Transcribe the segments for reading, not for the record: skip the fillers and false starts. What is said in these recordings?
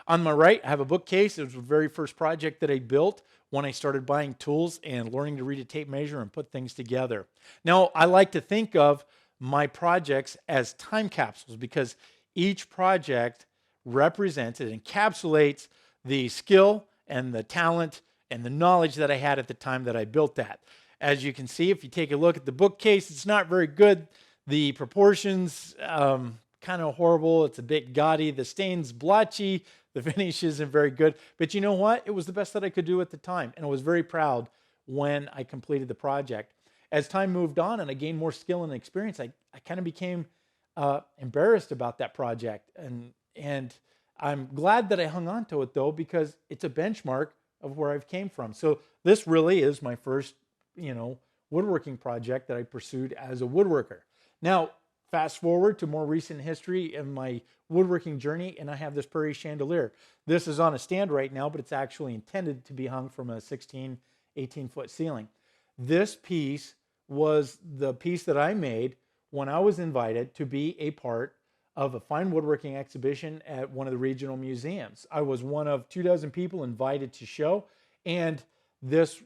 On my right, I have a bookcase. It was the very first project that I built when I started buying tools and learning to read a tape measure and put things together. Now, I like to think of my projects as time capsules because each project represents, it encapsulates the skill and the talent and the knowledge that I had at the time that I built that. As you can see, if you take a look at the bookcase, it's not very good. The proportions, kind of horrible. It's a bit gaudy. The stain's blotchy. The finish isn't very good. But you know what? It was the best that I could do at the time. And I was very proud when I completed the project. As time moved on and I gained more skill and experience, I kind of became embarrassed about that project. And I'm glad that I hung on to it though, because it's a benchmark of where I've came from. So this really is my first, woodworking project that I pursued as a woodworker. Now, fast forward to more recent history in my woodworking journey, and I have this prairie chandelier. This is on a stand right now, but it's actually intended to be hung from a 16, 18-foot ceiling. This piece was the piece that I made when I was invited to be a part of a fine woodworking exhibition at one of the regional museums. I was one of 24 people invited to show, and this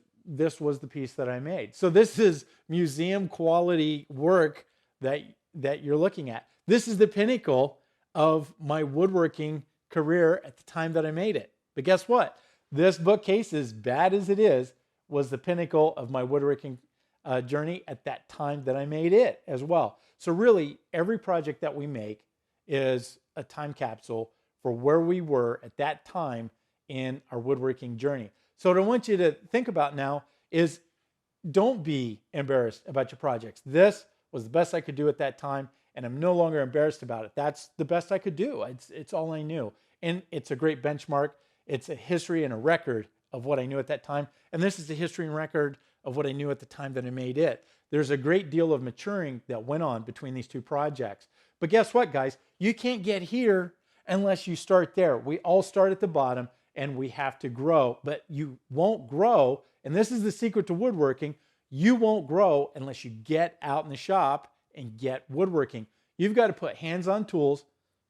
was the piece that I made. So this is museum quality work that you're looking at. This is the pinnacle of my woodworking career at the time that I made it. But guess what? This bookcase, as bad as it is, was the pinnacle of my woodworking journey at that time that I made it as well. So really, every project that we make is a time capsule for where we were at that time in our woodworking journey. So what I want you to think about now is don't be embarrassed about your projects. This was the best I could do at that time, and I'm no longer embarrassed about it. That's the best I could do. It's all I knew. And it's a great benchmark. It's a history and a record of what I knew at that time. And this is the history and record of what I knew at the time that I made it. There's a great deal of maturing that went on between these two projects. But guess what, guys? You can't get here unless you start there. We all start at the bottom and we have to grow, but you won't grow. And this is the secret to woodworking. You won't grow unless you get out in the shop and get woodworking. You've got to put hands on tools,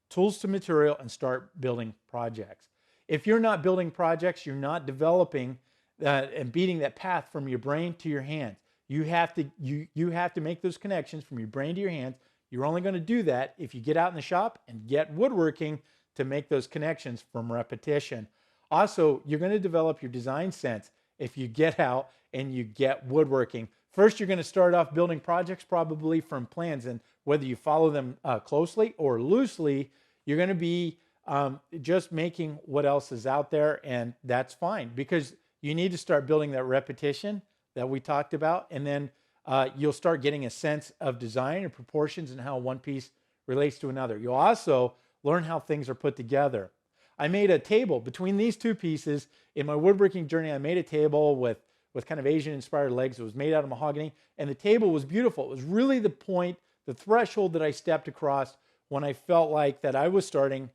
tools to material, and start building projects. If you're not building projects, you're not developing and beating that path from your brain to your hands. You have to make those connections from your brain to your hands. You're only going to do that if you get out in the shop and get woodworking to make those connections from repetition. Also, you're going to develop your design sense if you get out and you get woodworking. First, you're going to start off building projects probably from plans, and whether you follow them closely or loosely, you're going to be just making what else is out there, and that's fine because you need to start building that repetition that we talked about, and then you'll start getting a sense of design and proportions and how one piece relates to another. You'll also learn how things are put together. I made a table between these two pieces. In my woodworking journey, I made a table with kind of Asian-inspired legs. It was made out of mahogany, and the table was beautiful. It was really the point, the threshold that I stepped across when I felt like that I was starting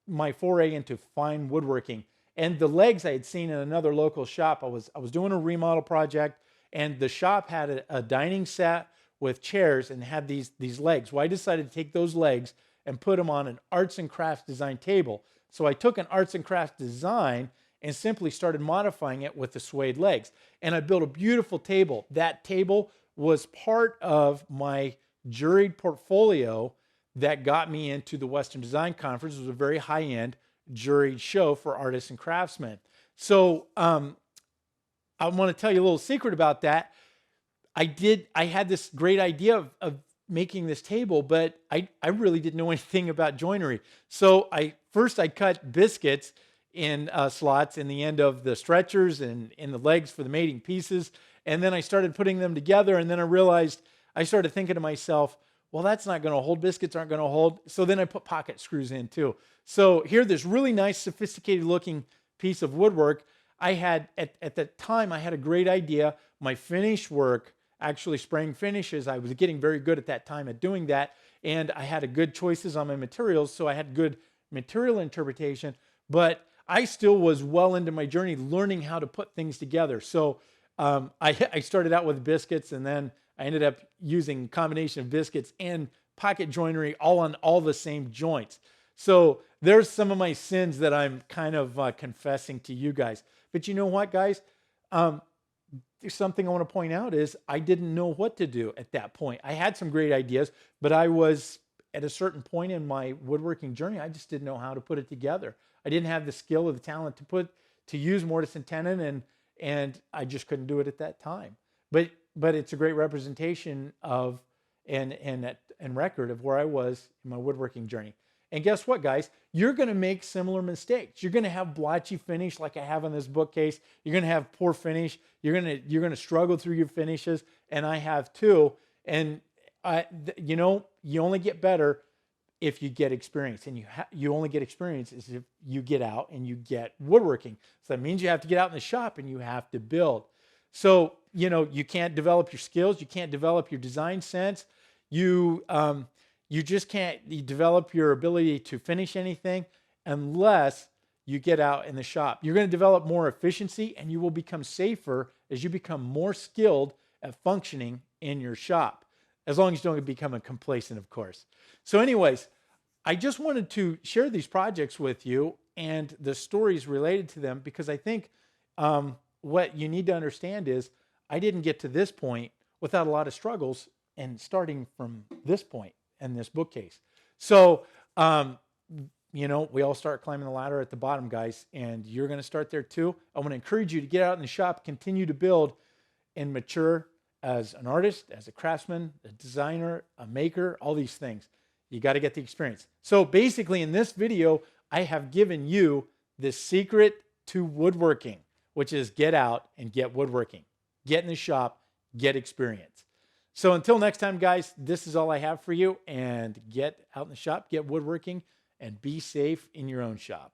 my foray into fine woodworking. And the legs I had seen in another local shop. I was doing a remodel project, and the shop had a dining set with chairs and had these legs. Well, I decided to take those legs and put them on an arts and crafts design table. So I took an arts and crafts design and simply started modifying it with the suede legs. And I built a beautiful table. That table was part of my juried portfolio that got me into the Western Design Conference. It was a very high-end juried show for artists and craftsmen. So I want to tell you a little secret about that. I had this great idea of making this table, but I really didn't know anything about joinery. So I cut biscuits in slots in the end of the stretchers and in the legs for the mating pieces. And then I started putting them together, and then I started thinking to myself, well, that's not going to hold. Biscuits aren't going to hold. So then I put pocket screws in too. So here, this really nice, sophisticated looking piece of woodwork. I had, at the time, I had a great idea. My finish work, actually spraying finishes, I was getting very good at that time at doing that. And I had a good choices on my materials. So I had good material interpretation, but I still was well into my journey learning how to put things together. So I started out with biscuits, and then I ended up using a combination of biscuits and pocket joinery all on all the same joints. So there's some of my sins that I'm kind of confessing to you guys. But you know what, guys? There's something I want to point out is I didn't know what to do at that point. I had some great ideas, but I was at a certain point in my woodworking journey, I just didn't know how to put it together. I didn't have the skill or the talent to use mortise and tenon, and I just couldn't do it at that time. But it's a great representation of and record of where I was in my woodworking journey. And guess what, guys? You're going to make similar mistakes. You're going to have blotchy finish like I have on this bookcase. You're going to have poor finish. You're going to struggle through your finishes, and I have too. And you only get better if you get experience, and you only get experience is if you get out and you get woodworking. So that means you have to get out in the shop and you have to build. So you can't develop your skills. You can't develop your design sense. You just can't develop your ability to finish anything unless you get out in the shop. You're going to develop more efficiency, and you will become safer as you become more skilled at functioning in your shop, as long as you don't become complacent, of course. So anyways, I just wanted to share these projects with you and the stories related to them, because I think what you need to understand is I didn't get to this point without a lot of struggles and starting from this point and this bookcase. So, we all start climbing the ladder at the bottom, guys, and you're going to start there too. I want to encourage you to get out in the shop, continue to build and mature as an artist, as a craftsman, a designer, a maker, all these things. You got to get the experience. So basically in this video, I have given you the secret to woodworking, which is get out and get woodworking. Get in the shop, get experience. So until next time, guys, this is all I have for you. And get out in the shop, get woodworking, and be safe in your own shop.